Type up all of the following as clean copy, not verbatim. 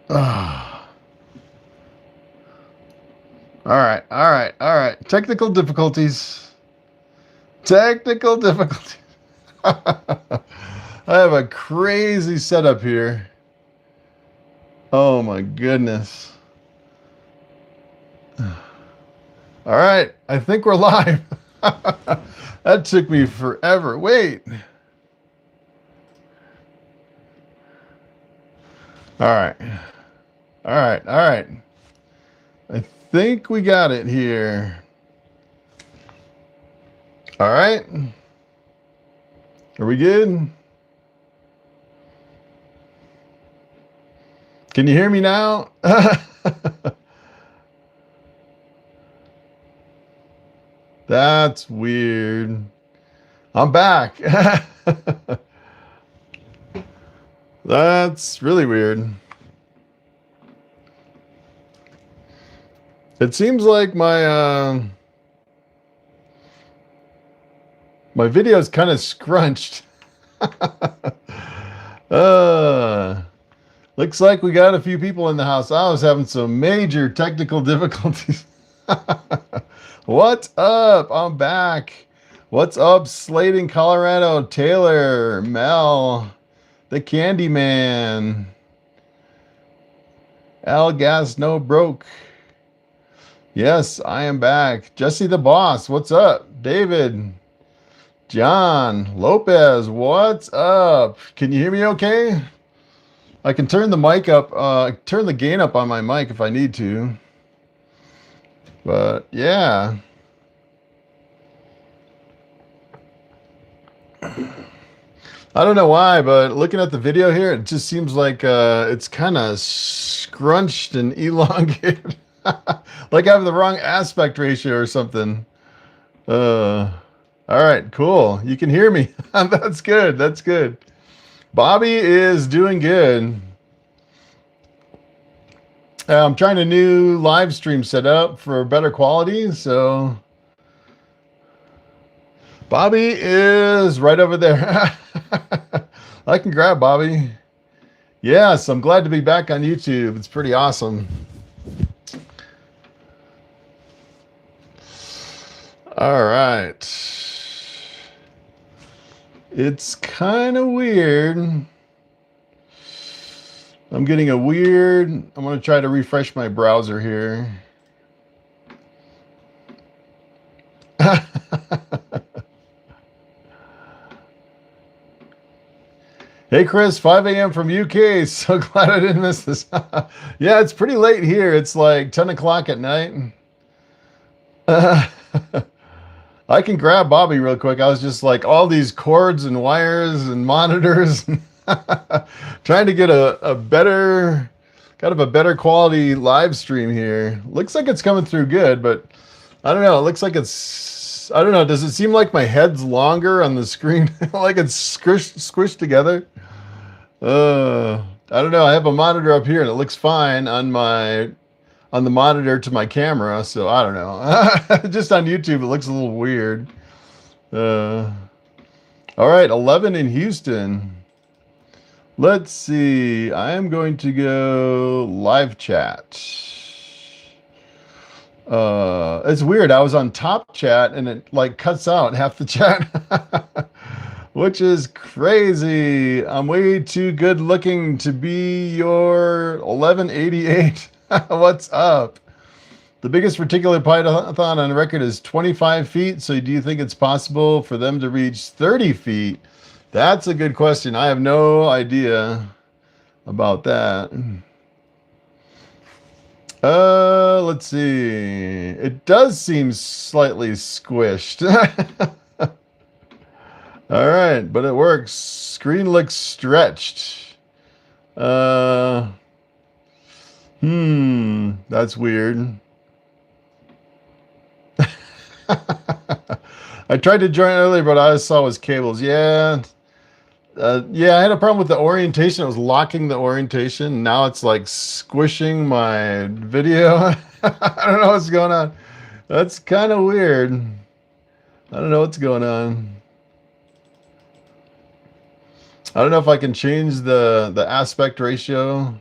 All right, all right, all right. Technical difficulties. Technical difficulties. I have a crazy setup here. Oh my goodness. All right, I think we're live. That took me forever. Wait. All right. All right, all right. I think we got it here. All right. Are we good? Can you hear me now? That's weird. I'm back. That's really weird. It seems like my my video is kind of scrunched. Looks like we got a few people in the house. I was having some major technical difficulties. What's up? I'm back. What's up, Slating, Colorado, Taylor, Mel, the Candyman, Al Gas No Broke. Yes, I am back. Jesse the Boss, what's up? David, John, Lopez, what's up? Can you hear me okay? I can turn the mic up, turn the gain up on my mic if I need to. But yeah. I don't know why, but looking at the video here, it just seems like it's kind of scrunched and elongated. Like I have the wrong aspect ratio or something. All right, cool. You can hear me. That's good. That's good. Bobby is doing good. I'm trying a new live stream setup for better quality, so Bobby is right over there. I can grab Bobby. Yes, I'm glad to be back on YouTube. It's pretty awesome. All right. It's kind of weird. I'm getting a weird... I'm going to try to refresh my browser here. Hey, Chris, 5 a.m. from UK. So glad I didn't miss this. Yeah, it's pretty late here. It's like 10 o'clock at night. I can grab Bobby real quick. I was just like all these cords and wires and monitors. Trying to get a better, kind of a better quality live stream here. Looks like it's coming through good, but I don't know. It looks like it's, I don't know. Does it seem like my head's longer on the screen? Like it's squished together? I don't know. I have a monitor up here and it looks fine on the monitor to my camera. So I don't know. Just on YouTube, it looks a little weird. All right. 11 in Houston. Let's see. I am going to go live chat. It's weird. I was on top chat and it like cuts out half the chat, which is crazy. I'm way too good looking to be your 1188. What's up? The biggest reticular python on record is 25 feet. So do you think it's possible for them to reach 30 feet? That's a good question. I have no idea about that. Let's see. It does seem slightly squished. All right, but it works. Screen looks stretched. That's weird. I tried to join earlier, but all I saw was cables. Yeah. Yeah, I had a problem with the orientation. It was locking the orientation. Now it's like squishing my video. I don't know what's going on. That's kind of weird. I don't know what's going on. I don't know if I can change the aspect ratio.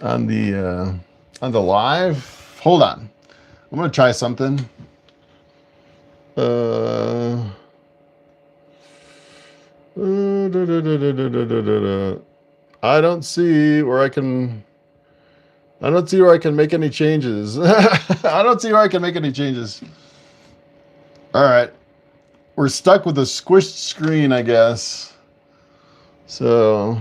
on the live. Hold on. I'm gonna try something. I don't see where I can make any changes. I don't see where I can make any changes. All right. We're stuck with a squished screen, I guess. So,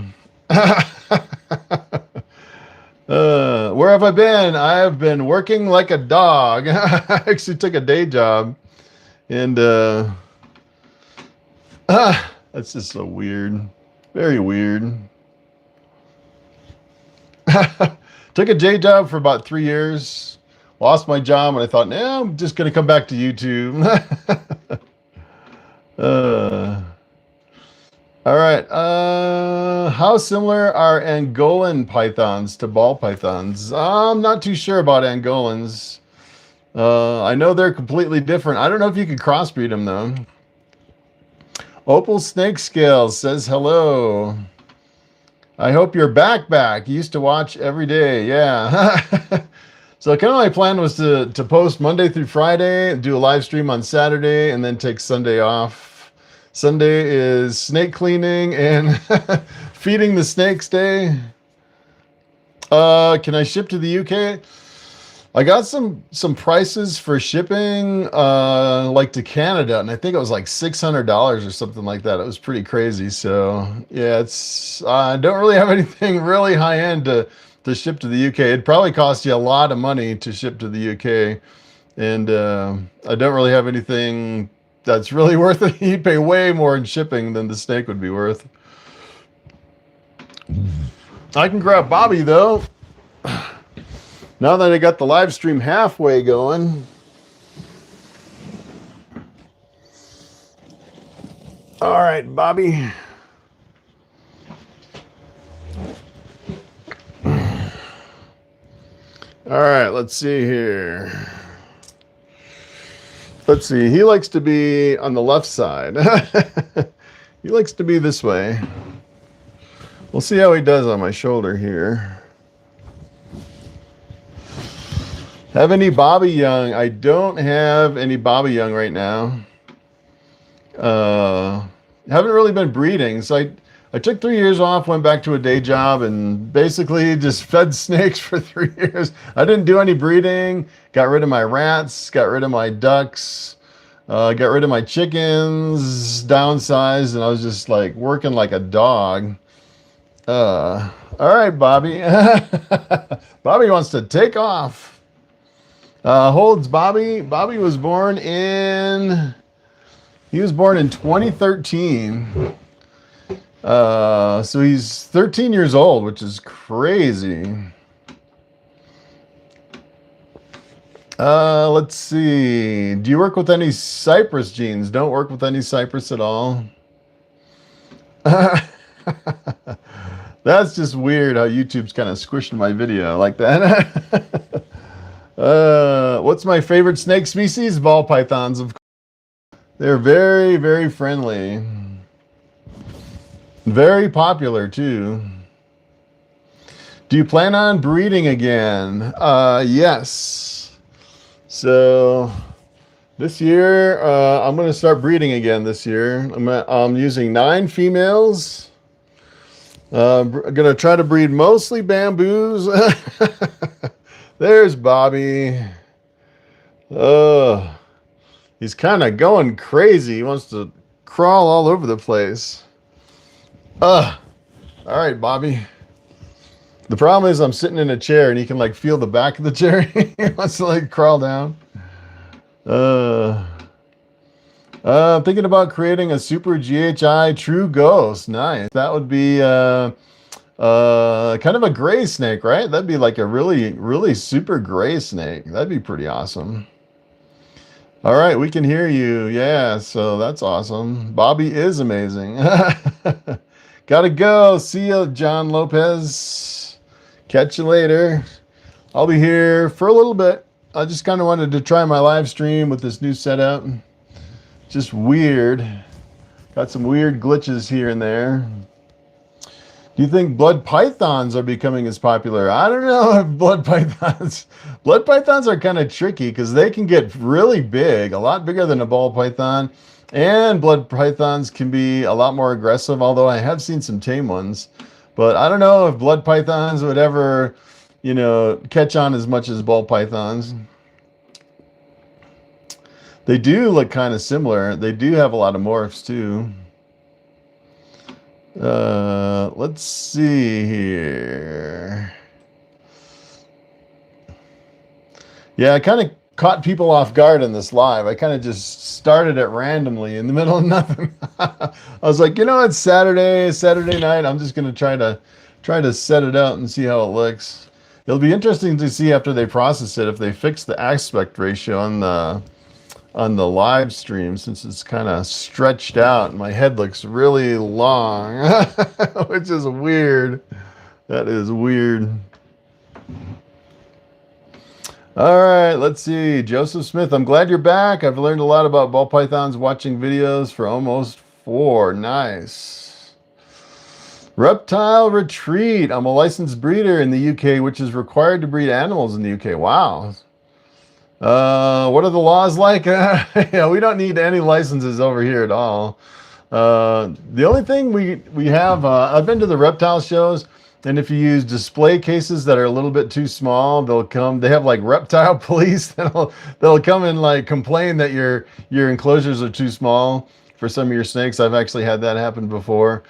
where have I been? I have been working like a dog. I actually took a day job, and that's just so weird. Very weird. Took a day job for about 3 years. Lost my job, and I thought, nah, I'm just gonna come back to YouTube. All right. How similar are Angolan pythons to ball pythons? I'm not too sure about Angolans. I know they're completely different. I don't know if you could crossbreed them though. Opal Snake Scales says hello. I hope you're back. You used to watch every day. Yeah. So kind of my plan was to post Monday through Friday, do a live stream on Saturday, and then take Sunday off. Sunday is snake cleaning and feeding the snakes day. Can I ship to the UK? I got some prices for shipping, like to Canada, and I think it was like $600 or something like that. It was pretty crazy. So yeah, it's I don't really have anything really high end to ship to the UK. It'd probably cost you a lot of money to ship to the UK, and I don't really have anything that's really worth it. You pay way more in shipping than the snake would be worth. I can grab Bobby though. Now that I got the live stream halfway going. All right, Bobby. All right, let's see here. Let's see. He likes to be on the left side. He likes to be this way. We'll see how he does on my shoulder here. Have any Bobby Young? I don't have any Bobby Young right now. Haven't really been breeding. So I took 3 years off, went back to a day job, and basically just fed snakes for 3 years. I didn't do any breeding. Got rid of my rats, got rid of my ducks, got rid of my chickens, downsized, and I was just like working like a dog. All right, Bobby. Bobby wants to take off. Holds Bobby. Bobby was born in 2013. So he's 13 years old, which is crazy. Let's see. Do you work with any Cypress genes? Don't work with any Cypress at all. That's just weird how YouTube's kind of squishing my video like that. What's my favorite snake species? Ball pythons, of course. They're very, very friendly. Very popular too. Do you plan on breeding again? Yes. So this year, I'm going to start breeding again this year. I'm using 9 females. I'm going to try to breed mostly bamboos. There's Bobby. He's kind of going crazy. He wants to crawl all over the place. All right, Bobby. The problem is I'm sitting in a chair and he can like feel the back of the chair. He wants to like crawl down. I'm thinking about creating a super GHI true ghost. Nice. That would be kind of a gray snake, right? That'd be like a really, really super gray snake. That'd be pretty awesome. All right, we can hear you. Yeah, so that's awesome. Bobby is amazing. Gotta go. See you, John Lopez. Catch you later. I'll be here for a little bit. I just kind of wanted to try my live stream with this new setup. Just weird. Got some weird glitches here and there. Do you think blood pythons are becoming as popular? I don't know if blood pythons are kind of tricky because they can get really big, a lot bigger than a ball python. And blood pythons can be a lot more aggressive, although I have seen some tame ones. But I don't know if blood pythons would ever, you know, catch on as much as ball pythons. They do look kind of similar. They do have a lot of morphs too. Let's see here. Yeah, I kind of caught people off guard in this live. I kind of just started it randomly in the middle of nothing. I was like, you know, it's Saturday night. I'm just going to try to set it out and see how it looks. It'll be interesting to see after they process it if they fix the aspect ratio on the live stream, since it's kind of stretched out. My head looks really long, which is weird. That is weird. All right, let's see. Joseph Smith, I'm glad you're back. I've learned a lot about ball pythons watching videos for almost 4. Nice. Reptile Retreat. I'm a licensed breeder in the UK, which is required to breed animals in the UK. Wow. What are the laws like? Yeah, we don't need any licenses over here at all. The only thing we have, I've been to the reptile shows, and if you use display cases that are a little bit too small, they have like reptile police that'll come and like complain that your enclosures are too small for some of your snakes. I've actually had that happen before.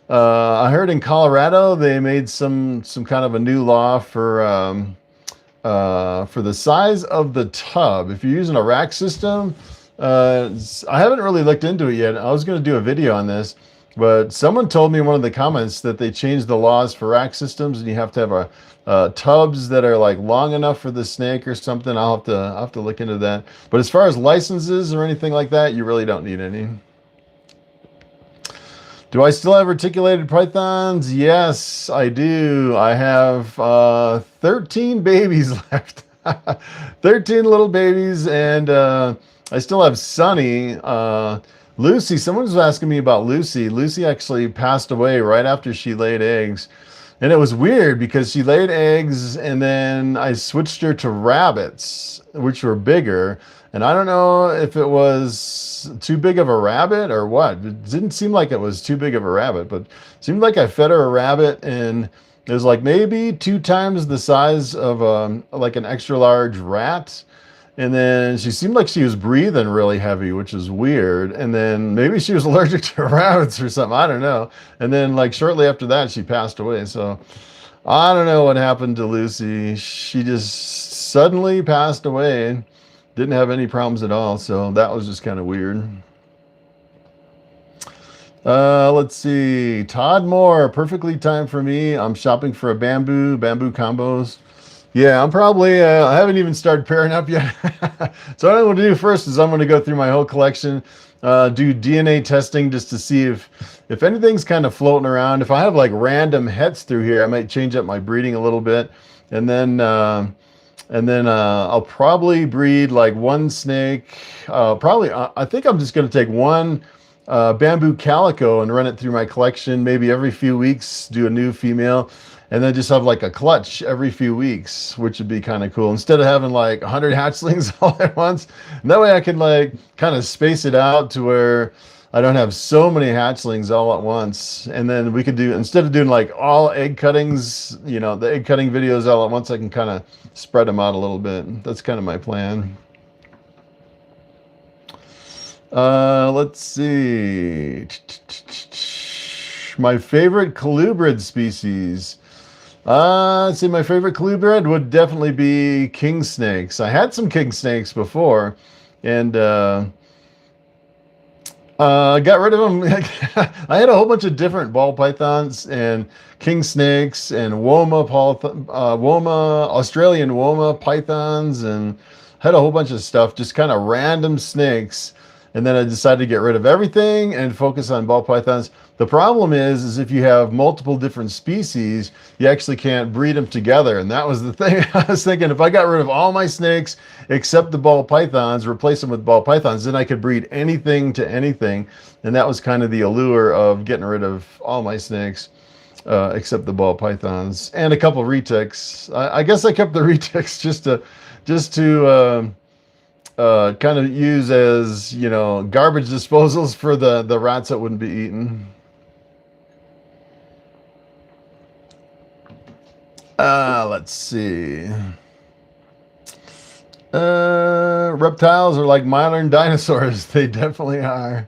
I heard in Colorado they made some kind of a new law for the size of the tub. If you're using a rack system, I haven't really looked into it yet. I was going to do a video on this, but someone told me in one of the comments that they changed the laws for rack systems, and you have to have tubs that are like long enough for the snake or something. I'll have to look into that. But as far as licenses or anything like that, you really don't need any. Do I still have reticulated pythons? Yes, I do. I have 13 babies left. 13 little babies, and I still have Sunny. Lucy, someone was asking me about Lucy. Lucy actually passed away right after she laid eggs. And it was weird because she laid eggs and then I switched her to rabbits, which were bigger. And I don't know if it was too big of a rabbit or what. It didn't seem like it was too big of a rabbit, but it seemed like I fed her a rabbit and it was like maybe 2 times the size of like an extra large rat. And then she seemed like she was breathing really heavy, which is weird. And then maybe she was allergic to rabbits or something. I don't know. And then like shortly after that, she passed away. So I don't know what happened to Lucy. She just suddenly passed away. Didn't have any problems at all. So that was just kind of weird. Let's see. Todd Moore, perfectly timed for me. I'm shopping for a bamboo combos. Yeah, I'm probably, I haven't even started pairing up yet. So what I'm going to do first is I'm going to go through my whole collection, do DNA testing just to see if anything's kind of floating around. If I have like random hets through here, I might change up my breeding a little bit. And then I'll probably breed like one snake. I think I'm just going to take one bamboo calico and run it through my collection. Maybe every few weeks, do a new female. And then just have like a clutch every few weeks, which would be kind of cool. Instead of having like 100 hatchlings all at once. And that way I can like kind of space it out to where I don't have so many hatchlings all at once. And then we could do, instead of doing like all egg cuttings, you know, the egg cutting videos all at once, I can kind of spread them out a little bit. That's kind of my plan. Let's see. My favorite colubrid species. Let's see, my favorite colubrid would definitely be king snakes. I had some king snakes before, and got rid of them. I had a whole bunch of different ball pythons and king snakes and Australian woma pythons, and had a whole bunch of stuff, just kind of random snakes. And then I decided to get rid of everything and focus on ball pythons. The problem is if you have multiple different species, you actually can't breed them together. And that was the thing. I was thinking, if I got rid of all my snakes except the ball pythons, replace them with ball pythons, then I could breed anything to anything. And that was kind of the allure of getting rid of all my snakes. except the ball pythons and a couple retics. I guess I kept the retics just to kind of use as, you know, garbage disposals for the rats that wouldn't be eaten. Let's see. Reptiles are like modern dinosaurs. They definitely are.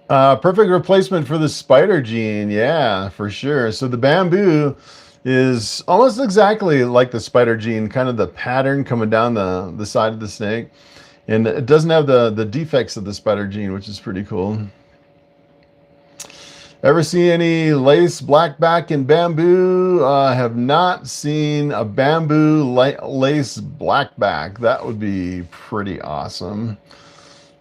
Perfect replacement for the spider gene. Yeah, for sure. So the bamboo is almost exactly like the spider gene, kind of the pattern coming down the side of the snake. And it doesn't have the defects of the spider gene, which is pretty cool. Ever see any lace blackback in bamboo? I have not seen a bamboo lace blackback. That would be pretty awesome.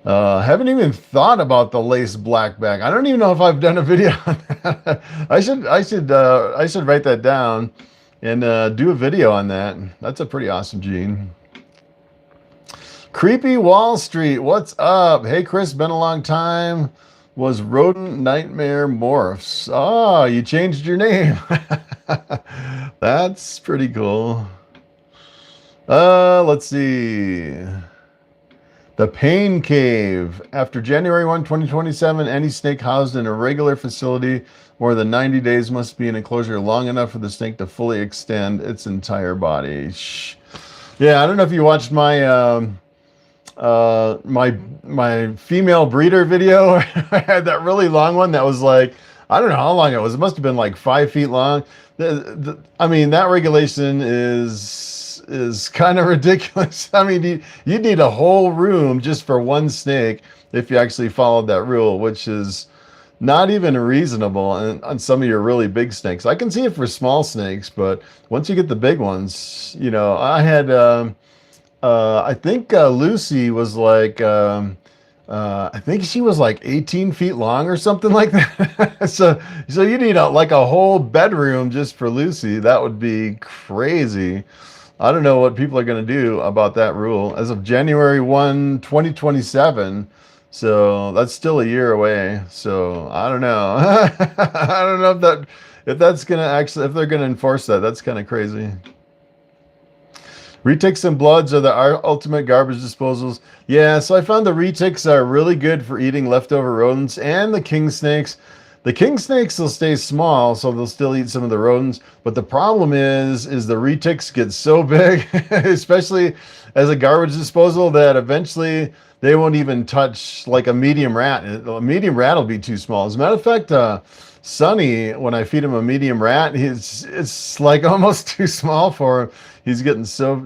Haven't even thought about the lace blackback. I don't even know if I've done a video on that. I should write that down and do a video on that. That's a pretty awesome gene. Creepy Wall Street, what's up? Hey Chris, been a long time. Was Rodent Nightmare Morphs. Oh, you changed your name. That's pretty cool. Let's see. The Pain Cave. After January 1, 2027, any snake housed in a regular facility more than 90 days must be in enclosure long enough for the snake to fully extend its entire body. Shh. Yeah, I don't know if you watched my my female breeder video. I had that really long one that was like, I don't know how long it was. It must have been like 5 feet long. I mean, that regulation is kind of ridiculous. I mean, you'd need a whole room just for one snake if you actually followed that rule, which is not even reasonable on some of your really big snakes. I can see it for small snakes, but once you get the big ones, you know, I had I think Lucy was like, I think she was like 18 feet long or something like that. so you need like a whole bedroom just for Lucy. That would be crazy. I don't know what people are going to do about that rule as of January 1, 2027. So that's still a year away. So I don't know. I don't know if that's going to actually, if they're going to enforce that. That's kind of crazy. Retics and bloods are the ultimate garbage disposals. Yeah, so I found the retics are really good for eating leftover rodents and the king snakes. The king snakes will stay small, so they'll still eat some of the rodents. But the problem is the retics get so big, especially as a garbage disposal, that eventually they won't even touch like a medium rat. A medium rat will be too small. As a matter of fact, Sonny, when I feed him a medium rat, it's like almost too small for him. He's getting so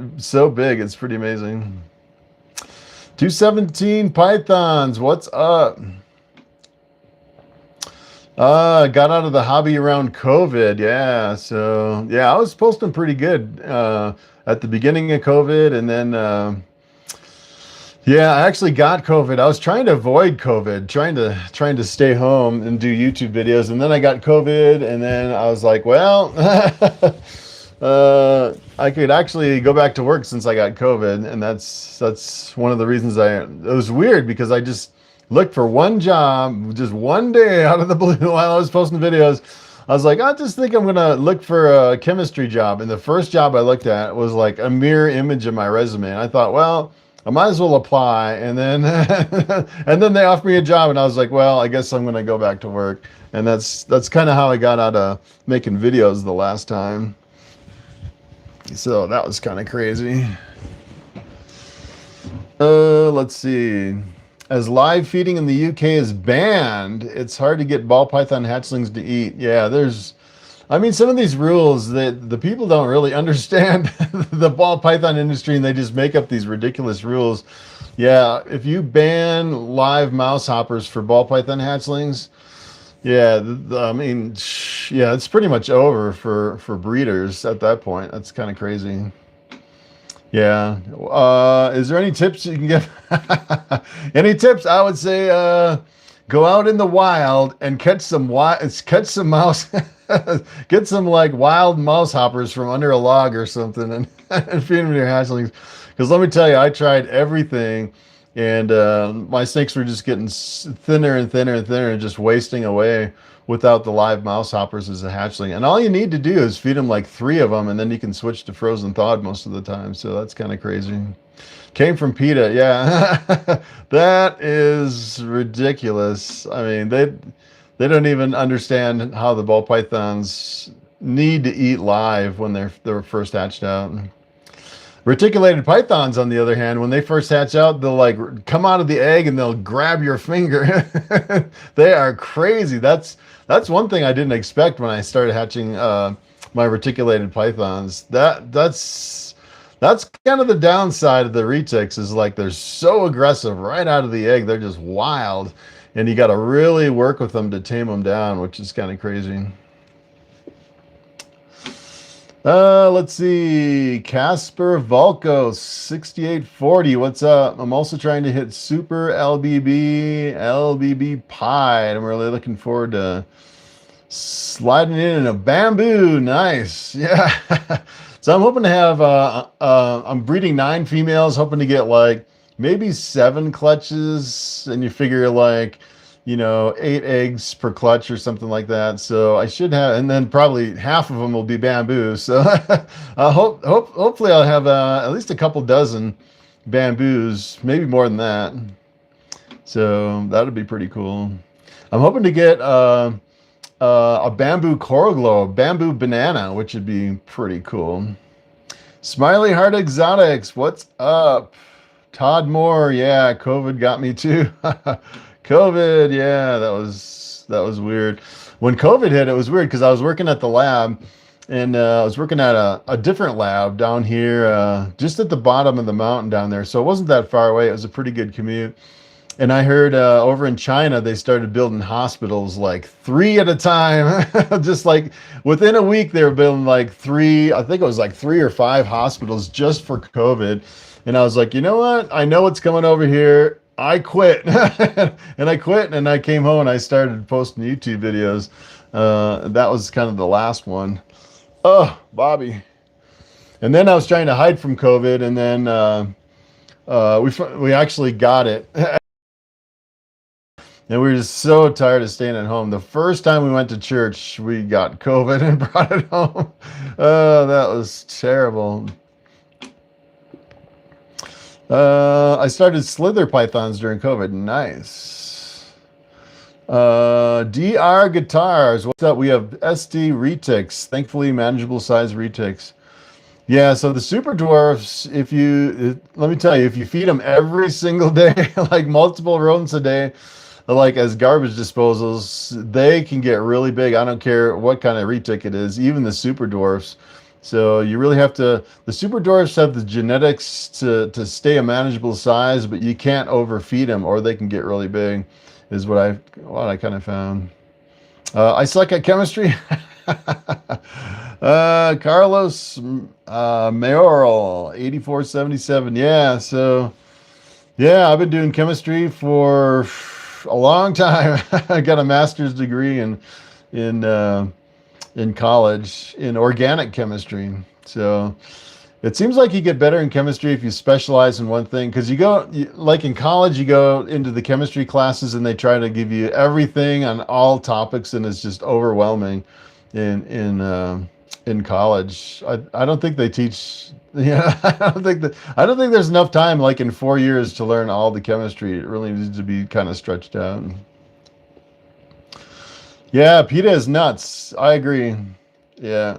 big. It's pretty amazing. 217 pythons. What's up? Got out of the hobby around COVID. Yeah. So yeah, I was posting pretty good at the beginning of COVID, and then yeah, I actually got COVID. I was trying to avoid COVID, trying to stay home and do YouTube videos, and then I got COVID, and then I was like, well, I could actually go back to work since I got COVID, and that's one of the reasons it was weird, because I just looked for one job just one day out of the blue while I was posting videos. I was like, I just think I'm gonna look for a chemistry job, and the first job I looked at was like a mirror image of my resume, and I thought, well, I might as well apply. And then and then they offered me a job, and I was like, well, I guess I'm gonna go back to work. And that's kind of how I got out of making videos the last time. So that was kind of crazy. Let's see. As live feeding in the UK is banned, it's hard to get ball python hatchlings to eat. Yeah, I mean, some of these rules that the people don't really understand the ball python industry, and they just make up these ridiculous rules. Yeah, if you ban live mouse hoppers for ball python hatchlings, yeah, I mean, yeah, it's pretty much over for breeders at that point. That's kind of crazy. Yeah. Is there any tips you can give? Any tips? I would say go out in the wild and catch some mouse. Get some like wild mouse hoppers from under a log or something, and feed them to your hatchlings. Because let me tell you, I tried everything, and my snakes were just getting thinner and thinner and thinner, and just wasting away. without the live mouse hoppers as a hatchling. And all you need to do is feed them like 3 of them, and then you can switch to frozen thawed most of the time. So that's kind of crazy. Came from PETA, yeah. That is ridiculous. I mean, they don't even understand how the ball pythons need to eat live when they're first hatched out. Reticulated pythons, on the other hand, when they first hatch out, they'll like come out of the egg and they'll grab your finger. They are crazy. That's one thing I didn't expect when I started hatching my reticulated pythons. That's kind of the downside of the retics, is like they're so aggressive right out of the egg. They're just wild, and you got to really work with them to tame them down, which is kind of crazy. Let's see. Casper Volko 6840. What's up? I'm also trying to hit Super LBB Pie. I'm really looking forward to sliding in a bamboo. Nice. Yeah. So I'm hoping to have, I'm breeding 9 females, hoping to get like maybe 7 clutches, and you figure like, you know, 8 eggs per clutch or something like that. So I should have, and then probably half of them will be bamboo. So hopefully I'll have at least a couple dozen bamboos, maybe more than that. So that'd be pretty cool. I'm hoping to get a bamboo coral globe, bamboo banana, which would be pretty cool. Smiley Heart Exotics, what's up? Todd Moore, yeah, COVID got me too. COVID, yeah, that was weird. When COVID hit, it was weird because I was working at the lab, and I was working at a different lab down here, just at the bottom of the mountain down there. So it wasn't that far away. It was a pretty good commute. And I heard over in China, they started building hospitals like 3 at a time. Just like within a week, they were building like 3, I think it was like 3 or 5 hospitals just for COVID. And I was like, you know what? I know what's coming over here. I quit. And I quit, and I came home and I started posting YouTube videos. That was kind of the last one. Oh, Bobby. And then I was trying to hide from COVID, and then we actually got it. And we were just so tired of staying at home. The first time we went to church, we got COVID and brought it home. Oh, that was terrible. I started slither pythons during COVID. Nice. DR Guitars. What's up? We have SD retics. Thankfully, manageable size retics. Yeah, so the super dwarfs, let me tell you, if you feed them every single day, like multiple rodents a day, like as garbage disposals, they can get really big. I don't care what kind of retic it is, even the super dwarfs. So you really have to, the super dwarfs have the genetics to stay a manageable size, but you can't overfeed them or they can get really big, is what I kind of found. I suck at chemistry. Carlos Mayoral 8477. Yeah, so yeah, I've been doing chemistry for a long time. I got a master's degree in college in organic chemistry. So it seems like you get better in chemistry if you specialize in one thing, because like in college, you go into the chemistry classes and they try to give you everything on all topics, and it's just overwhelming in college. I don't think they teach. Yeah, I don't think there's enough time, like in 4 years, to learn all the chemistry. It really needs to be kind of stretched out. Yeah, PETA is nuts. I agree. Yeah.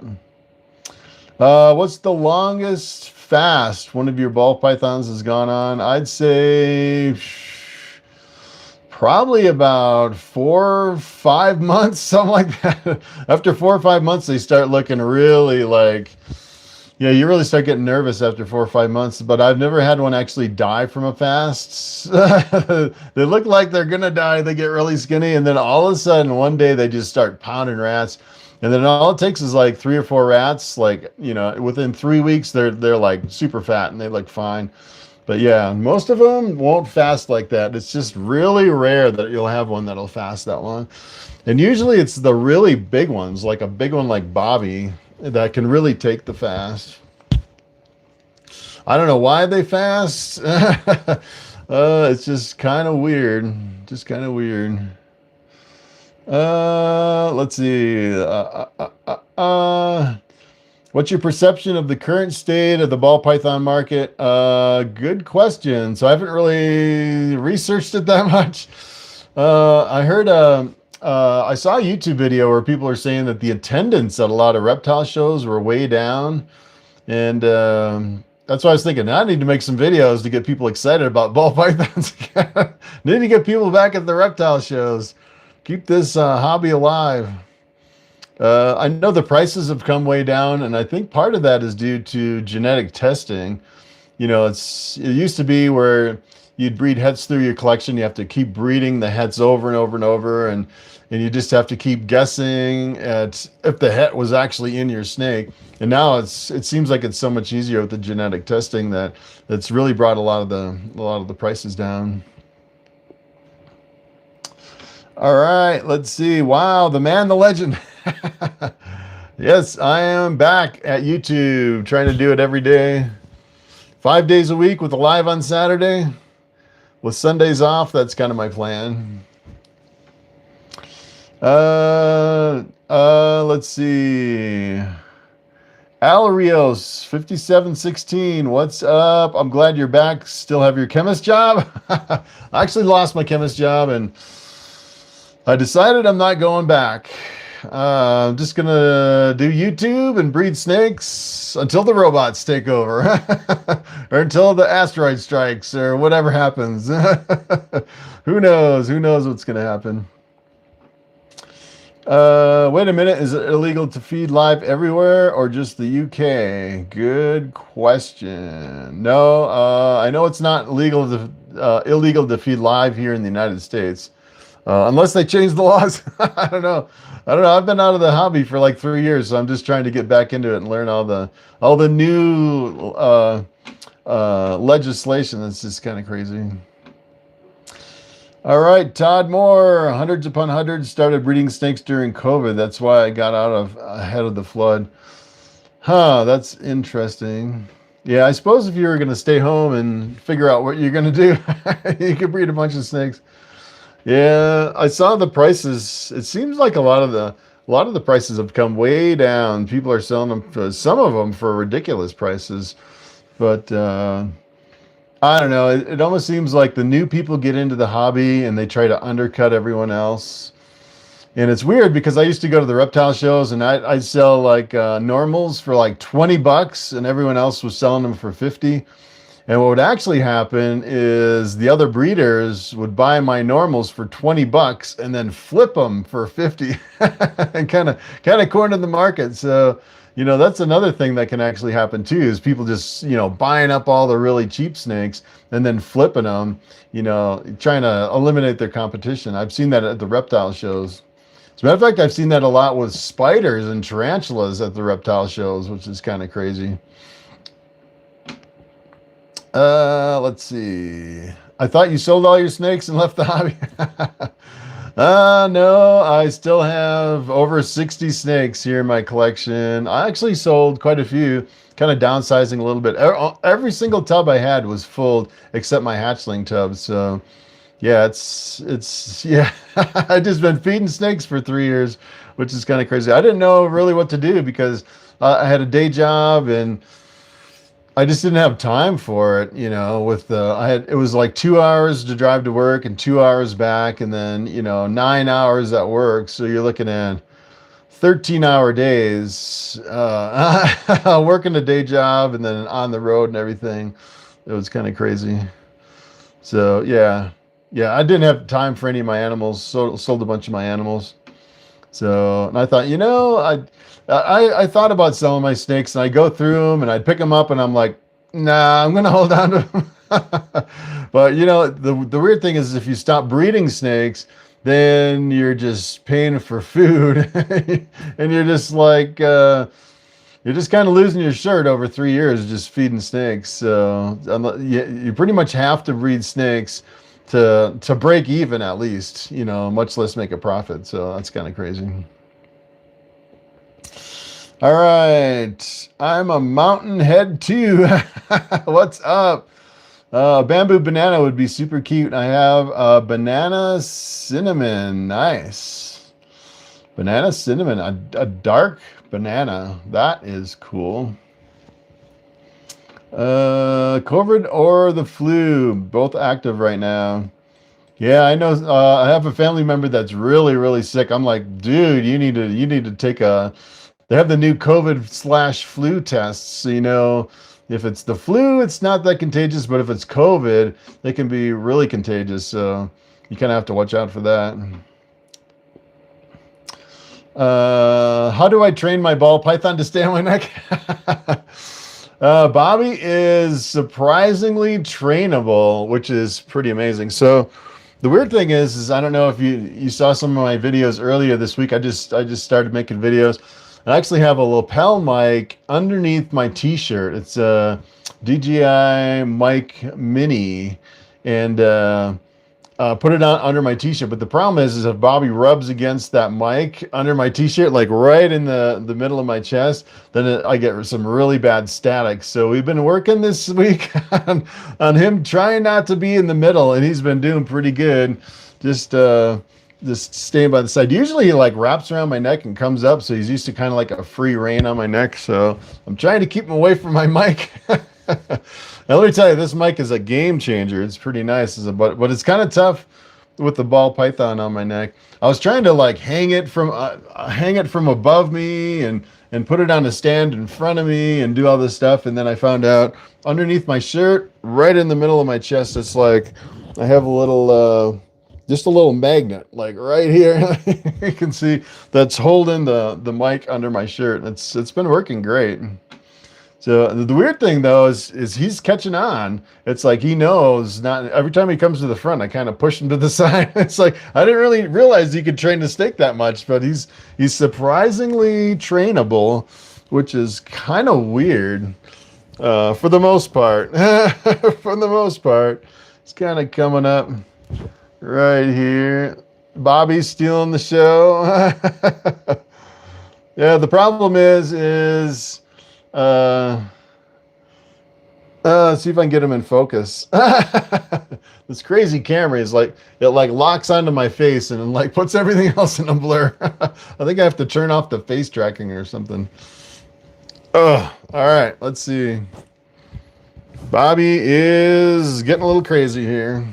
What's the longest fast one of your ball pythons has gone on? I'd say probably about 4 or 5 months, something like that. After 4 or 5 months, they start looking really like, yeah, you really start getting nervous after 4 or 5 months. But I've never had one actually die from a fast. They look like they're gonna die. They get really skinny, and then all of a sudden one day they just start pounding rats. And then all it takes is like 3 or 4 rats. Like, you know, within 3 weeks they're like super fat and they look fine. But yeah, most of them won't fast like that. It's just really rare that you'll have one that'll fast that long. And usually it's the really big ones, like a big one like Bobby, that can really take the fast. I don't know why they fast. It's just kind of weird. Just kind of weird. Let's see. What's your perception of the current state of the ball python market? Good question. So I haven't really researched it that much. I heard, I saw a YouTube video where people are saying that the attendance at a lot of reptile shows were way down. And that's why I was thinking, I need to make some videos to get people excited about ball pythons. Need to get people back at the reptile shows. Keep this hobby alive. I know the prices have come way down, and I think part of that is due to genetic testing. You know, it used to be where you'd breed hets through your collection. You have to keep breeding the hets over and over and over, and you just have to keep guessing at if the het was actually in your snake. And now it seems like it's so much easier with the genetic testing that's really brought a lot of the prices down. All right, let's see. Wow, the man, the legend. Yes, I am back at YouTube, trying to do it every day. 5 days a week with a live on Saturday. With Sundays off, that's kind of my plan. Let's see. Alarios 5716, what's up? I'm glad you're back. Still have your chemist job? I actually lost my chemist job, and I decided I'm not going back. I'm just gonna do YouTube and breed snakes until the robots take over, or until the asteroid strikes, or whatever happens. Who knows? Who knows what's gonna happen? Wait a minute. Is it illegal to feed live everywhere, or just the UK? Good question. No, I know it's not illegal to feed live here in the United States. Unless they change the laws. I don't know. I've been out of the hobby for like 3 years, so I'm just trying to get back into it and learn all the new legislation. That's just kind of crazy. All right, Todd Moore. Hundreds upon hundreds started breeding snakes during COVID. That's why I got ahead of the flood. Huh, that's interesting. Yeah, I suppose if you were going to stay home and figure out what you're going to do, you could breed a bunch of snakes. Yeah, I saw the prices. It seems like a lot of the prices have come way down. People are selling them, some of them for ridiculous prices. But I don't know. It almost seems like the new people get into the hobby and they try to undercut everyone else. And it's weird because I used to go to the reptile shows and I'd sell like normals for like $20, and everyone else was selling them for 50. And what would actually happen is the other breeders would buy my normals for $20 and then flip them for 50 and kind of corner the market. So, you know, that's another thing that can actually happen too, is people just, you know, buying up all the really cheap snakes and then flipping them, you know, trying to eliminate their competition. I've seen that at the reptile shows. As a matter of fact, I've seen that a lot with spiders and tarantulas at the reptile shows, which is kind of crazy. Let's see. I thought you sold all your snakes and left the hobby. No, I still have over 60 snakes here in my collection. I actually sold quite a few, kind of downsizing a little bit. Every single tub I had was full except my hatchling tub. So yeah, yeah, I've just been feeding snakes for 3 years, which is kind of crazy. I didn't know really what to do because I had a day job and I just didn't have time for it, you know, it was like 2 hours to drive to work and 2 hours back, and then, you know, 9 hours at work. So you're looking at 13-hour days, working a day job and then on the road and everything. It was kind of crazy. So yeah, I didn't have time for any of my animals. Sold a bunch of my animals. So, and I thought, you know, I thought about selling my snakes, and I go through them and I'd pick them up and I'm like, nah, I'm going to hold on to them. But you know, the weird thing is if you stop breeding snakes, then you're just paying for food and you're just like, you're just kind of losing your shirt over 3 years just feeding snakes. So you pretty much have to breed snakes to break even at least, you know, much less make a profit. So that's kind of crazy. All right, I'm a mountain head too. What's up? Bamboo banana would be super cute. I have a banana cinnamon. Nice. Banana cinnamon, a dark banana. That is cool. COVID or the flu, both active right now. Yeah, I know. I have a family member that's really, really sick. I'm like, dude, you need to take a. They have the new COVID slash flu tests. So, you know, if it's the flu, it's not that contagious, but if it's COVID, it can be really contagious. So you kind of have to watch out for that. How do I train my ball python to stay on my neck? Bobby is surprisingly trainable, which is pretty amazing. So the weird thing is I don't know if you saw some of my videos earlier this week. I just started making videos. I actually have a lapel mic underneath my t-shirt. It's a DJI mic mini, and put it on under my t-shirt. But the problem is if Bobby rubs against that mic under my t-shirt, like right in the middle of my chest, then I get some really bad static. So we've been working this week on him trying not to be in the middle, and he's been doing pretty good. Just staying by the side. Usually he like wraps around my neck and comes up, so he's used to kind of like a free rein on my neck. So I'm trying to keep him away from my mic. Now let me tell you, this mic is a game changer. It's pretty nice, but it's kind of tough with the ball python on my neck. I was trying to like hang it from above me and put it on a stand in front of me and do all this stuff, and then I found out underneath my shirt, right in the middle of my chest, it's like I have a little just a little magnet, like right here. You can see that's holding the mic under my shirt. It's been working great. So the weird thing though is he's catching on. It's like he knows not every time he comes to the front, I kind of push him to the side. It's like I didn't really realize he could train the snake that much, but he's surprisingly trainable, which is kind of weird for the most part. For the most part, it's kind of coming up right here. Bobby's stealing the show. Yeah, the problem is let's see if I can get him in focus. This crazy camera is like, it like locks onto my face and like puts everything else in a blur. I think I have to turn off the face tracking or something. Oh, all right, let's see. Bobby is getting a little crazy here.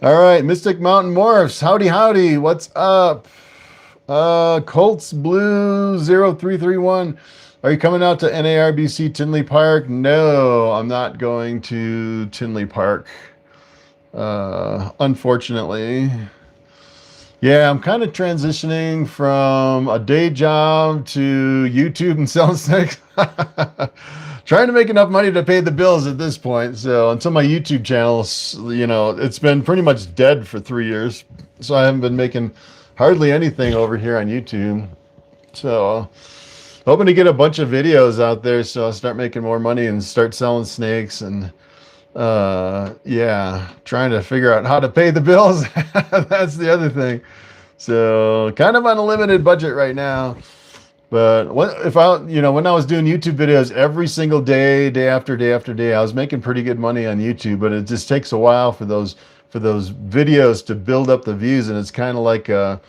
All right, Mystic Mountain Morphs. Howdy, howdy. What's up? Colts Blue 0331. Are you coming out to NARBC Tinley Park? No, I'm not going to Tinley Park. Unfortunately. Yeah, I'm kind of transitioning from a day job to YouTube and selling snakes. Trying to make enough money to pay the bills at this point. So until my YouTube channel, you know, it's been pretty much dead for 3 years. So I haven't been making hardly anything over here on YouTube. So hoping to get a bunch of videos out there so I'll start making more money and start selling snakes. And yeah, trying to figure out how to pay the bills. That's the other thing. So kind of on a limited budget right now. But when I was doing YouTube videos every single day, day after day after day, I was making pretty good money on YouTube. But it just takes a while for those videos to build up the views, and it's kind of like a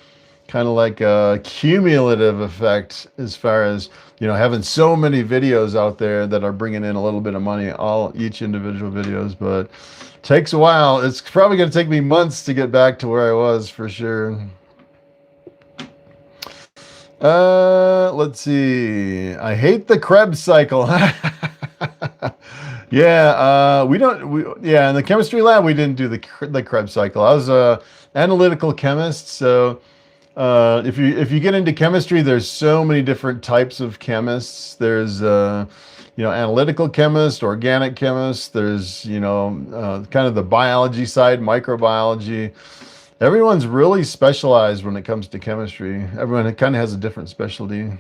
cumulative effect as far as, you know, having so many videos out there that are bringing in a little bit of money, each individual videos. But it takes a while. It's probably going to take me months to get back to where I was for sure. Let's see. I hate the Krebs cycle. Yeah, in the chemistry lab, we didn't do the Krebs cycle. I was a analytical chemist. So, if you get into chemistry, there's so many different types of chemists. There's, analytical chemist, organic chemist. There's, kind of the biology side, microbiology. Everyone's really specialized when it comes to chemistry. Everyone kind of has a different specialty.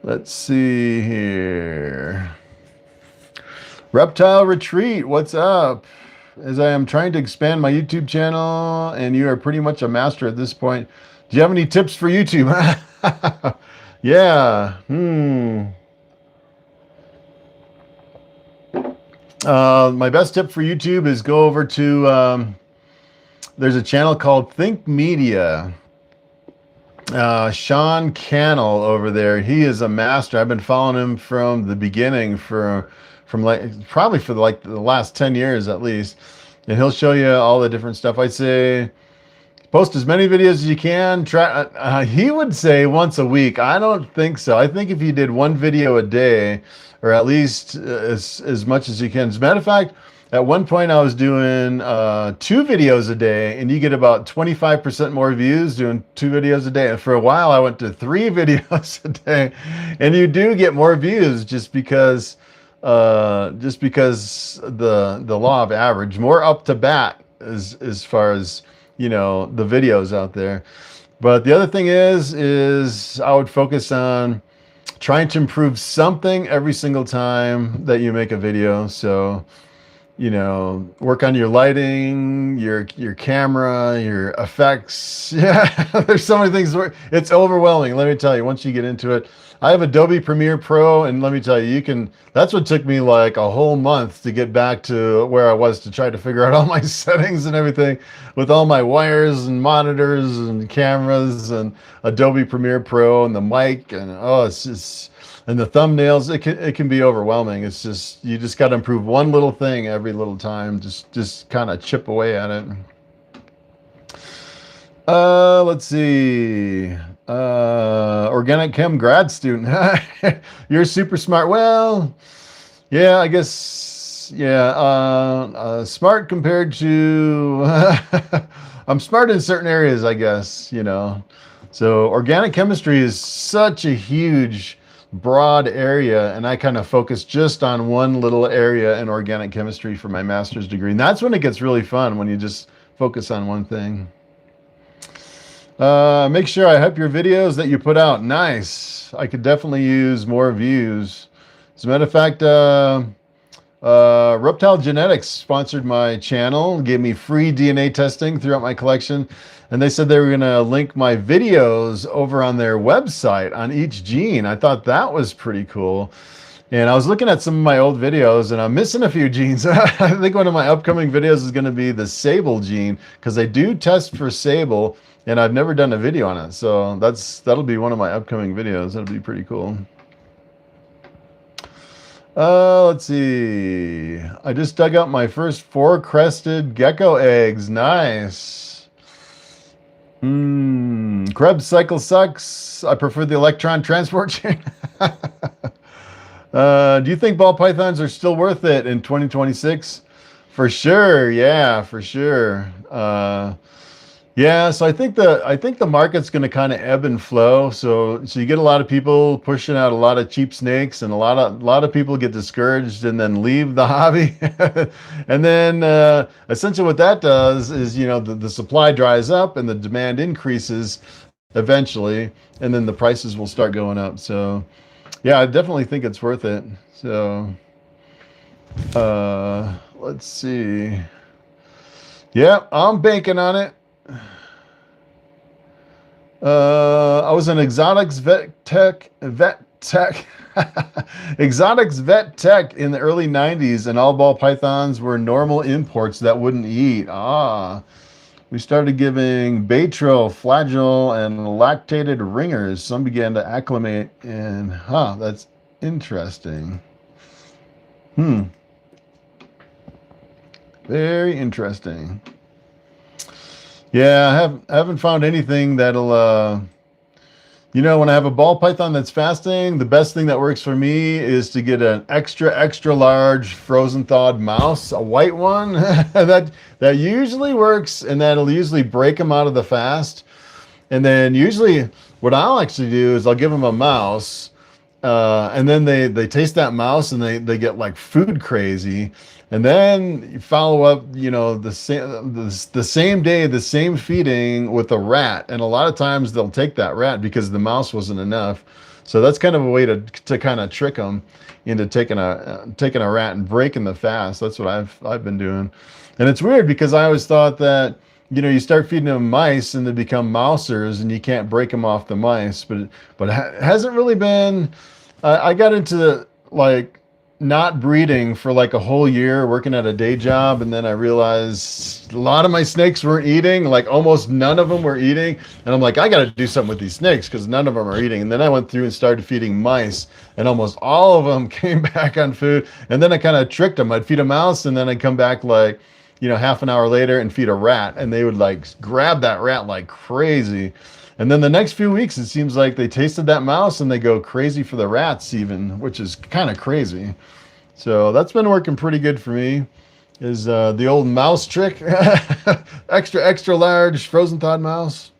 Let's see here. Reptile Retreat, what's up? As I am trying to expand my YouTube channel, and you are pretty much a master at this point. Do you have any tips for YouTube? Yeah. My best tip for YouTube is go over to there's a channel called Think Media. Sean Cannell over there, he is a master. I've been following him from the beginning from like probably for like the last 10 years at least, and he'll show you all the different stuff. I'd say post as many videos as you can. Try. He would say once a week. I don't think so. I think if you did one video a day, or at least as much as you can. As a matter of fact, at one point I was doing 2 videos a day, and you get about 25% more views doing 2 videos a day. And for a while I went to 3 videos a day, and you do get more views just because the law of average, more up to bat as far as, you know, the videos out there. But the other thing is I would focus on trying to improve something every single time that you make a video. So, you know, work on your lighting, your camera, your effects. Yeah, there's so many things. It's overwhelming, let me tell you, once you get into it. I have Adobe Premiere Pro, and let me tell you, that's what took me like a whole month to get back to where I was, to try to figure out all my settings and everything with all my wires and monitors and cameras and Adobe Premiere Pro and the mic, and it's just, and the thumbnails. It can be overwhelming. It's just, you just got to improve one little thing every little time. Just kind of chip away at it. Let's see. Organic chem grad student. You're super smart. Well, yeah, I guess, yeah. Smart compared to, I'm smart in certain areas, I guess, you know. So organic chemistry is such a huge, broad area, and I kind of focus just on one little area in organic chemistry for my master's degree. And that's when it gets really fun, when you just focus on one thing. Make sure I hype your videos that you put out. Nice. I could definitely use more views. As a matter of fact, Reptile Genetics sponsored my channel, gave me free DNA testing throughout my collection, and they said they were going to link my videos over on their website on each gene. I thought that was pretty cool. And I was looking at some of my old videos, and I'm missing a few genes. I think one of my upcoming videos is going to be the sable gene, because they do test for sable, and I've never done a video on it. So that'll be one of my upcoming videos. That'll be pretty cool. Let's see. I just dug out my first 4-crested gecko eggs. Nice. Krebs cycle sucks. I prefer the electron transport chain. Do you think ball pythons are still worth it in 2026? For sure. Yeah, for sure. Yeah, so I think the market's going to kind of ebb and flow. So you get a lot of people pushing out a lot of cheap snakes, and a lot of people get discouraged and then leave the hobby. And then essentially what that does is, you know, the supply dries up and the demand increases eventually, and then the prices will start going up. So yeah, I definitely think it's worth it. So let's see. Yeah, I'm banking on it. I was an exotics vet tech, exotics vet tech in the early 90s, and all ball pythons were normal imports that wouldn't eat. We started giving Baytril, Flagell, and lactated ringers. Some began to acclimate, and that's interesting. Very interesting. Yeah, I haven't found anything that'll, you know, when I have a ball python that's fasting, the best thing that works for me is to get an extra large frozen thawed mouse, a white one. that usually works, and that'll usually break them out of the fast. And then usually what I'll actually do is I'll give them a mouse, and then they taste that mouse, and they get like food crazy. And then you follow up, you know, the same day, the same feeding with a rat. And a lot of times they'll take that rat because the mouse wasn't enough. So that's kind of a way to kind of trick them into taking a rat and breaking the fast. That's what I've been doing. And it's weird because I always thought that, you know, you start feeding them mice and they become mousers and you can't break them off the mice. But it hasn't really been. I got into like not breeding for like a whole year, working at a day job, and then I realized a lot of my snakes weren't eating, like almost none of them were eating, and I'm like, I got to do something with these snakes because none of them are eating. And then I went through and started feeding mice, and almost all of them came back on food. And then I kind of tricked them. I'd feed a mouse, and then I'd come back like, you know, half an hour later and feed a rat, and they would like grab that rat like crazy. And then the next few weeks, it seems like they tasted that mouse and they go crazy for the rats even, which is kind of crazy. So that's been working pretty good for me, is the old mouse trick. extra large frozen thawed mouse.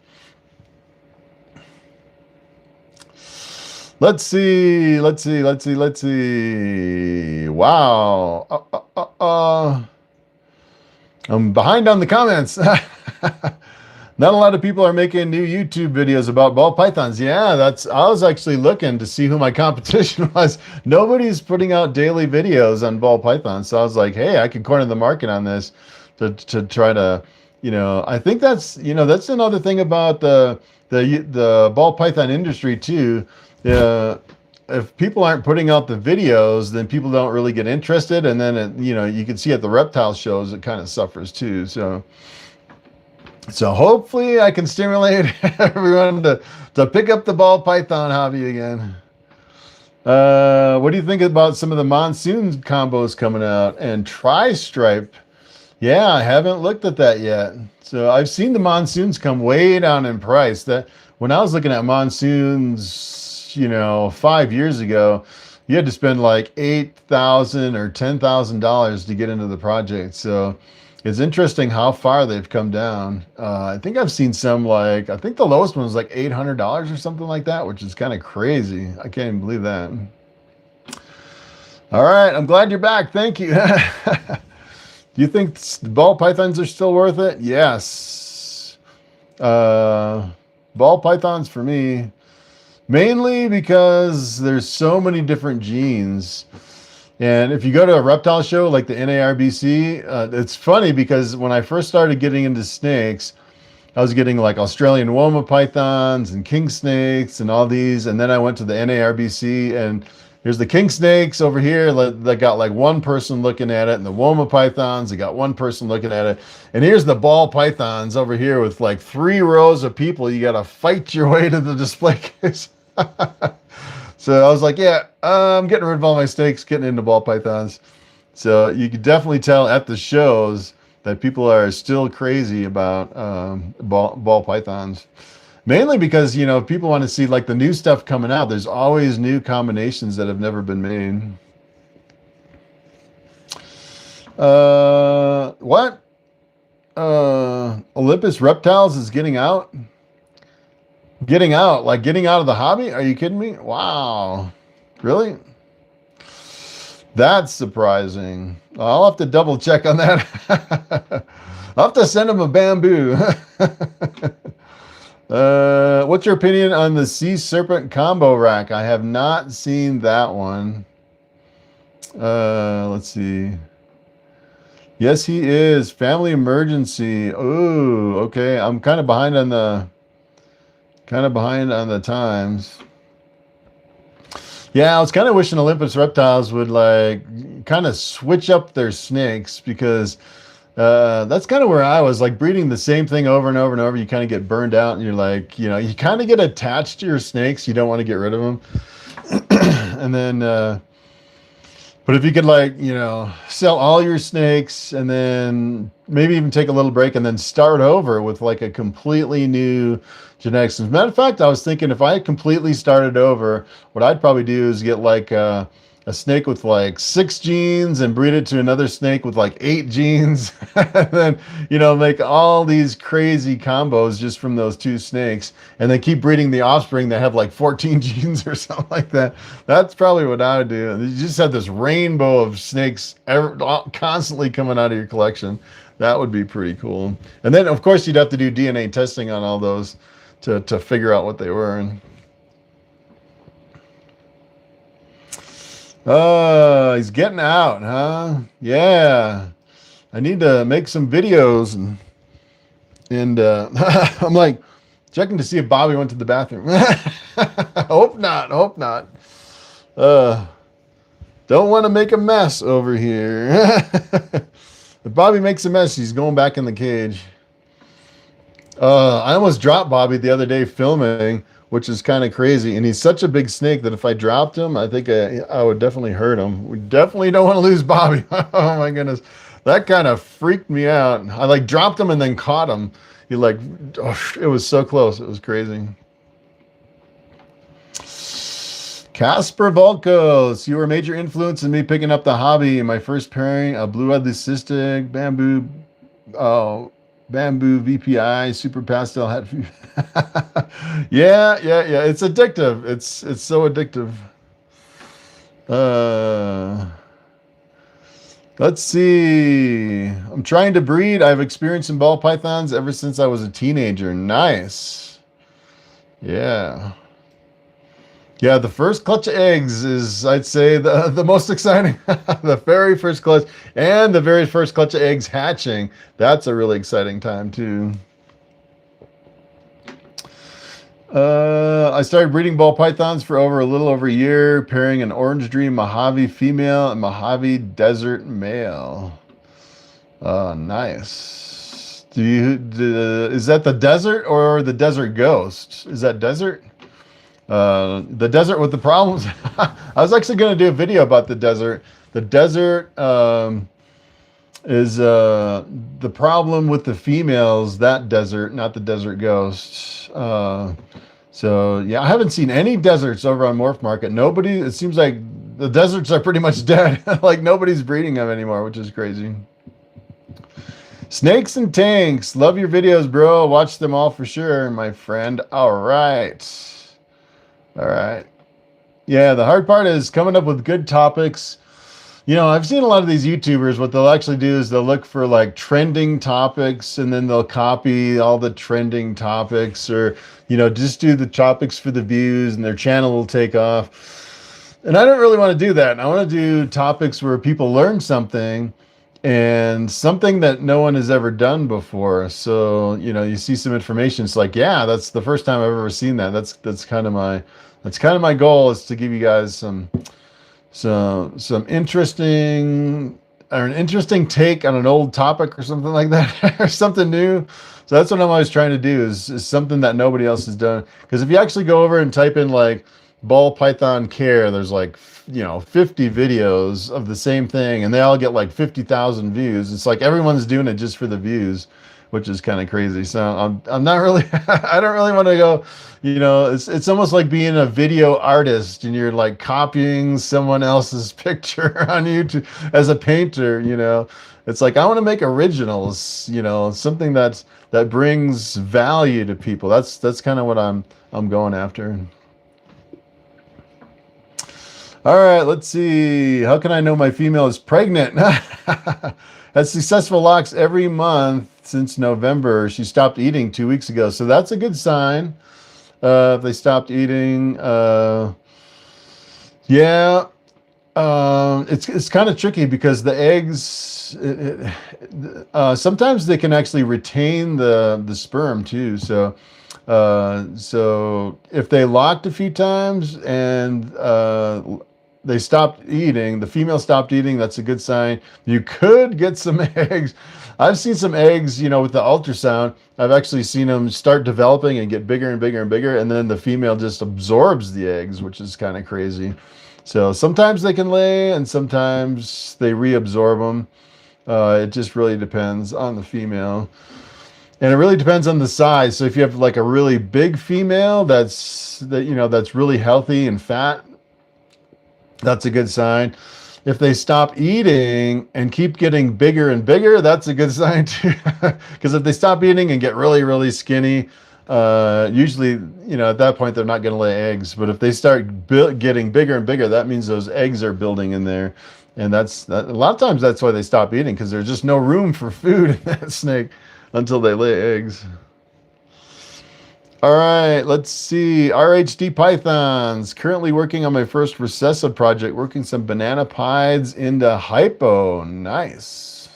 Let's see. Wow. I'm behind on the comments. Not a lot of people are making new YouTube videos about ball pythons. Yeah, I was actually looking to see who my competition was. Nobody's putting out daily videos on ball pythons. So I was like, hey, I can corner the market on this to try to, you know, I think that's, you know, that's another thing about the ball python industry too. If people aren't putting out the videos, then people don't really get interested. And then, it, you know, you can see at the reptile shows, it kind of suffers too. So hopefully I can stimulate everyone to pick up the ball python hobby again. What do you think about some of the monsoon combos coming out and tri-stripe? Yeah, I haven't looked at that yet. So I've seen the monsoons come way down in price. That when I was looking at monsoons, you know, 5 years ago, you had to spend like $8,000 or $10,000 to get into the project. So it's interesting how far they've come down. I think I've seen some like, I think the lowest one was like $800 or something like that, which is kind of crazy. I can't even believe that. All right, I'm glad you're back. Thank you. Do you think the ball pythons are still worth it? Yes. Ball pythons for me, mainly because there's so many different genes. And if you go to a reptile show like the NARBC, it's funny because when I first started getting into snakes, I was getting like Australian Woma pythons and king snakes and all these. And then I went to the NARBC and here's the king snakes over here that got like one person looking at it, and the Woma pythons, they got one person looking at it. And here's the ball pythons over here with like 3 rows of people. You got to fight your way to the display case. So I was like, yeah, I'm getting rid of all my snakes, getting into ball pythons. So you could definitely tell at the shows that people are still crazy about ball pythons. Mainly because, you know, people want to see like the new stuff coming out. There's always new combinations that have never been made. What? Olympus Reptiles is getting out? Getting out of the hobby? Are you kidding me? Wow. Really? That's surprising. I'll have to double check on that. I'll have to send him a bamboo. What's your opinion on the Sea Serpent combo rack? I have not seen that one. Let's see. Yes, he is. Family emergency. Oh, okay. I'm kind of behind on the times. Yeah, I was kind of wishing Olympus Reptiles would like kind of switch up their snakes, because that's kind of where I was, like breeding the same thing over and over and over. You kind of get burned out, and you're like, you know, you kind of get attached to your snakes. You don't want to get rid of them. And then, but if you could, like, you know, sell all your snakes and then maybe even take a little break and then start over with like a completely new genetics. As a matter of fact, I was thinking if I completely started over, what I'd probably do is get like a snake with like 6 genes and breed it to another snake with like 8 genes. And then, you know, make all these crazy combos just from those 2 snakes, and then keep breeding the offspring that have like 14 genes or something like that. That's probably what I would do. You just have this rainbow of snakes constantly coming out of your collection. That would be pretty cool. And then, of course, you'd have to do DNA testing on all those to figure out what they were. He's getting out, huh? Yeah. I need to make some videos, and I'm like checking to see if Bobby went to the bathroom. Hope not. Don't want to make a mess over here. If Bobby makes a mess, he's going back in the cage. I almost dropped Bobby the other day filming, which is kind of crazy. And he's such a big snake that if I dropped him, I think I would definitely hurt him. We definitely don't want to lose Bobby. Oh my goodness. That kind of freaked me out. I like dropped him and then caught him. He like, oh, it was so close. It was crazy. Casper Volkos, you were a major influence in me picking up the hobby. My first pairing, a blue-eyed leucistic, bamboo VPI, super pastel hat. yeah. It's addictive. It's so addictive. Let's see. I'm trying to breed. I've experienced some ball pythons ever since I was a teenager. Nice. Yeah. Yeah, the first clutch of eggs is, I'd say, the most exciting. The very first clutch and the very first clutch of eggs hatching. That's a really exciting time, too. I started breeding ball pythons for a little over a year, pairing an Orange Dream Mojave female and Mojave Desert male. Nice. Is that the desert or the desert ghost? Is that desert? The desert with the problems. I was actually going to do a video about the desert. The desert is the problem with the females, that desert, not the desert ghost. So yeah, I haven't seen any deserts over on Morphmarket. Nobody, it seems like the deserts are pretty much dead. Like nobody's breeding them anymore, which is crazy. Snakes and tanks. Love your videos, bro. Watch them all for sure, my friend. All right. Yeah, the hard part is coming up with good topics. You know, I've seen a lot of these YouTubers, what they'll actually do is they'll look for like trending topics and then they'll copy all the trending topics, or, you know, just do the topics for the views and their channel will take off. And I don't really want to do that. I want to do topics where people learn something and something that no one has ever done before. So, you know, you see some information. It's like, yeah, that's the first time I've ever seen that. That's kind of my goal, is to give you guys some interesting, or an interesting take on an old topic or something like that, or something new. So that's what I'm always trying to do, is something that nobody else has done. Because if you actually go over and type in like Ball Python care, there's like, you know, 50 videos of the same thing and they all get like 50,000 views. It's like everyone's doing it just for the views, which is kind of crazy. So I'm not really, I don't really want to go, you know, it's almost like being a video artist and you're like copying someone else's picture on YouTube as a painter, you know. It's like, I want to make originals, you know, something that brings value to people. That's kind of what I'm going after. All right, let's see. How can I know my female is pregnant? Has successful locks every month since November. She stopped eating 2 weeks ago. So that's a good sign. If they stopped eating. Yeah. It's kind of tricky because the eggs, sometimes they can actually retain the sperm too. So if they locked a few times and they stopped eating, the female stopped eating, that's a good sign. You could get some eggs. I've seen some eggs, you know, with the ultrasound. I've actually seen them start developing and get bigger and bigger and bigger, and then the female just absorbs the eggs, which is kind of crazy. So sometimes they can lay and sometimes they reabsorb them. It just really depends on the female. And it really depends on the size. So if you have like a really big female that's really healthy and fat, that's a good sign. If they stop eating and keep getting bigger and bigger, that's a good sign too. Because if they stop eating and get really, really skinny, usually, you know, at that point, they're not going to lay eggs. But if they start getting bigger and bigger, that means those eggs are building in there. And a lot of times that's why they stop eating, because there's just no room for food in that snake until they lay eggs. All right, let's see. RHD Pythons. Currently working on my first recessive project, working some banana pieds into hypo. Nice.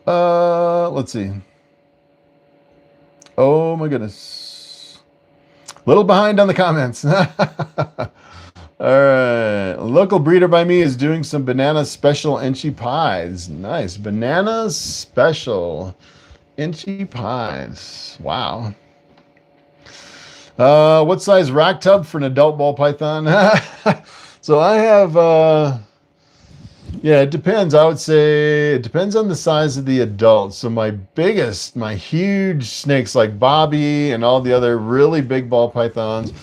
Let's see. Oh my goodness. Little behind on the comments. All right. A local breeder by me is doing some banana special Enchi pies. Nice. Banana special Enchi pies. Wow. What size rack tub for an adult ball python? So I have, yeah, it depends. I would say it depends on the size of the adult. So my huge snakes like Bobby and all the other really big ball pythons,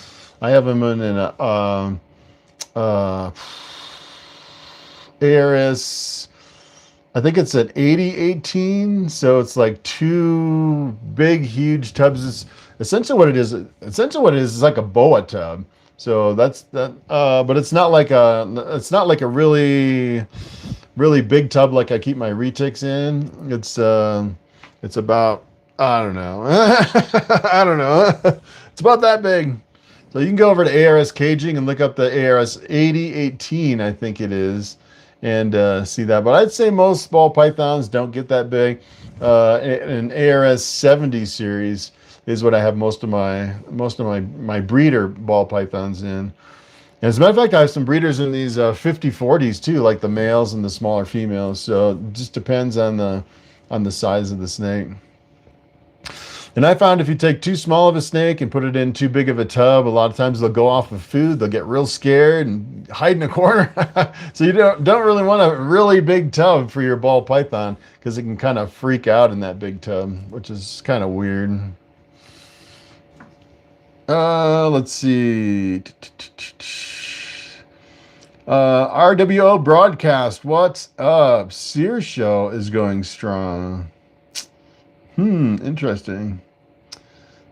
I have them in an ARS, I think it's an 80-18. So it's like two big, huge tubs. It's essentially what it is. Essentially what it is like a boa tub. So that's that. But it's not like a really, really big tub like I keep my retics in. It's about, I don't know. I don't know. It's about that big. So you can go over to ARS Caging and look up the ARS 80-18, I think it is, and see that. But I'd say most ball pythons don't get that big. An ARS 70 series is what I have most of my breeder ball pythons in. And as a matter of fact, I have some breeders in these 50-40s too, like the males and the smaller females. So it just depends on the size of the snake. And I found if you take too small of a snake and put it in too big of a tub, a lot of times they'll go off of food. They'll get real scared and hide in a corner. So you don't really want a really big tub for your ball python because it can kind of freak out in that big tub, which is kind of weird. Let's see. RWO broadcast. What's up? Sear show is going strong. Interesting.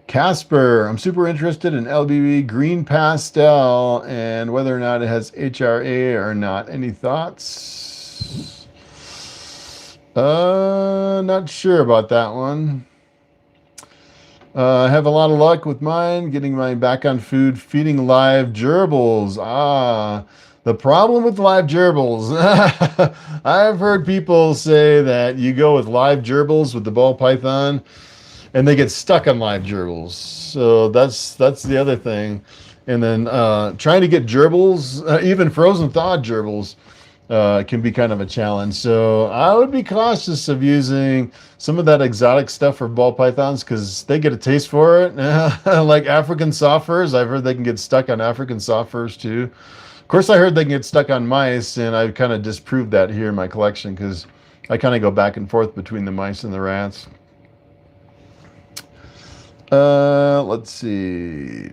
Casper, I'm super interested in LBB green pastel and whether or not it has HRA or not. Any thoughts? Not sure about that one. I have a lot of luck with mine, getting mine back on food, feeding live gerbils. The problem with live gerbils, I've heard people say that you go with live gerbils with the ball python and they get stuck on live gerbils. So that's the other thing. And then trying to get gerbils, even frozen thawed gerbils, can be kind of a challenge. So I would be cautious of using some of that exotic stuff for ball pythons because they get a taste for it. Like African soft furs, I've heard they can get stuck on African soft furs too. Of course, I heard they can get stuck on mice, and I've kind of disproved that here in my collection because I kind of go back and forth between the mice and the rats. Let's see.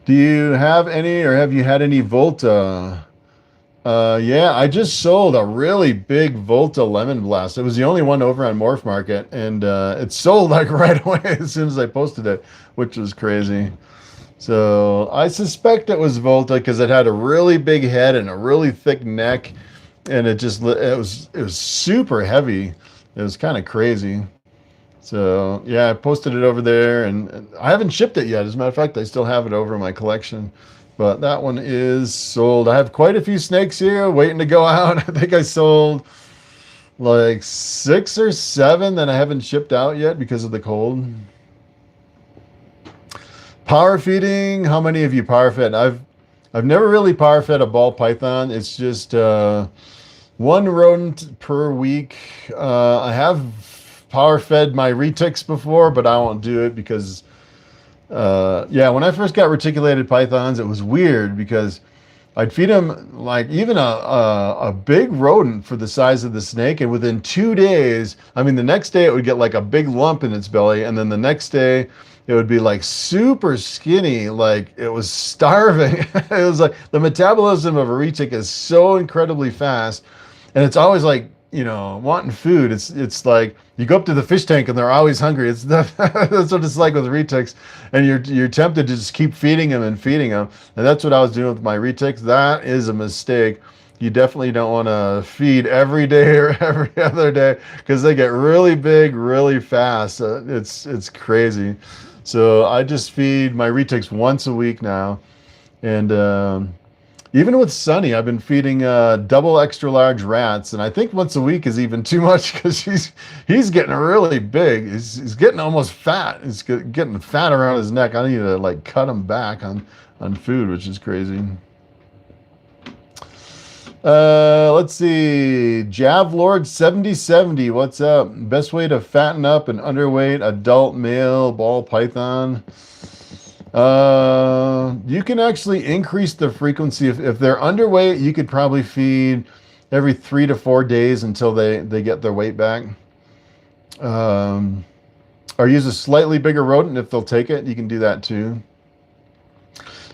Do you have any, or have you had any Volta? Yeah, I just sold a really big Volta Lemon Blast. It was the only one over on Morphmarket, and it sold like right away as soon as I posted it, which was crazy. So I suspect it was Volta because it had a really big head and a really thick neck, and it was super heavy. It was kind of crazy. So yeah, I posted it over there, and I haven't shipped it yet. As a matter of fact, I still have it over in my collection. But that one is sold. I have quite a few snakes here waiting to go out. I think I sold like 6 or 7 that I haven't shipped out yet because of the cold. Power feeding. How many of you power fed? I've never really power fed a ball python. It's just one rodent per week. I have power fed my retics before, but I won't do it because yeah, when I first got reticulated pythons, it was weird because I'd feed them like even a big rodent for the size of the snake, and within 2 days, I mean, the next day it would get like a big lump in its belly, and then the next day it would be like super skinny, like it was starving. It was like the metabolism of a retic is so incredibly fast, and it's always like, you know, wanting food. It's like you go up to the fish tank and they're always hungry. That's what it's like with retics, and you're tempted to just keep feeding them and feeding them, and that's what I was doing with my retics. That is a mistake. You definitely don't want to feed every day or every other day because they get really big really fast. It's crazy. So I just feed my retics once a week now, and even with Sunny, I've been feeding double extra large rats, and I think once a week is even too much because he's getting really big. He's getting almost fat. He's getting fat around his neck. I need to like cut him back on food, which is crazy. Let's see. Javlord 7070. What's up? Best way to fatten up an underweight adult male ball python. You can actually increase the frequency. If they're underweight, you could probably feed every 3 to 4 days until they get their weight back. Or use a slightly bigger rodent if they'll take it. You can do that too.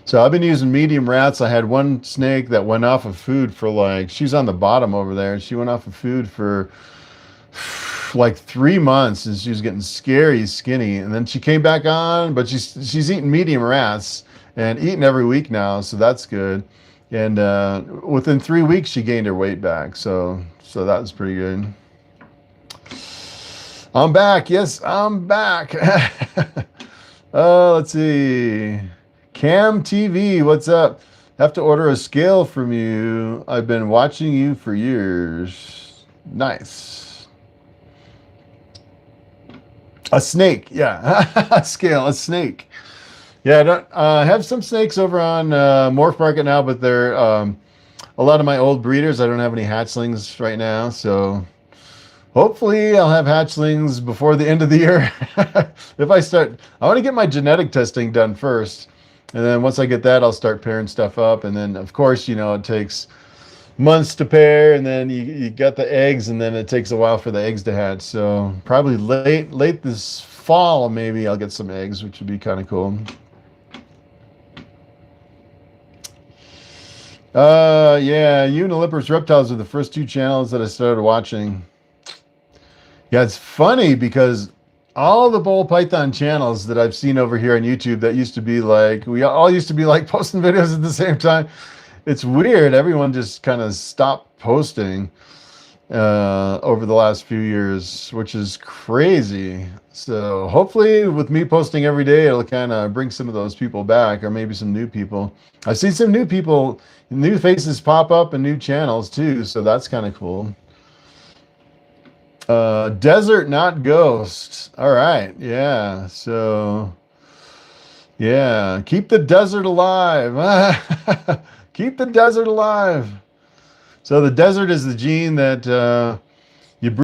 So I've been using medium rats. I had one snake that went off of food for like, she's on the bottom over there. She went off of food for like 3 months and she was getting scary skinny. And then she came back on, but she's eating medium rats and eating every week now. So that's good. And within 3 weeks, she gained her weight back. So that was pretty good. I'm back. Yes, I'm back. Let's see. Cam TV, what's up? Have to order a scale from you. I've been watching you for years. Nice. A snake, yeah. A scale, a snake. Yeah, I don't have some snakes over on Morphmarket now, but they're a lot of my old breeders. I don't have any hatchlings right now, so hopefully I'll have hatchlings before the end of the year. If I want to get my genetic testing done first. And then once I get that, I'll start pairing stuff up. And then, of course, you know, it takes months to pair. And then you got the eggs, and then it takes a while for the eggs to hatch. So probably late this fall, maybe I'll get some eggs, which would be kind of cool. Yeah, Unilippers Reptiles are the first 2 channels that I started watching. Yeah, it's funny because all the Boll Python channels that I've seen over here on YouTube that used to be like, we all used to be like posting videos at the same time. It's weird. Everyone just kind of stopped posting over the last few years, which is crazy. So hopefully with me posting every day, it'll kind of bring some of those people back, or maybe some new people. I've seen some new people, new faces pop up and new channels too. So that's kind of cool. Desert, not ghost. All right. Yeah. So, yeah. Keep the desert alive. Keep the desert alive. So the desert is the gene that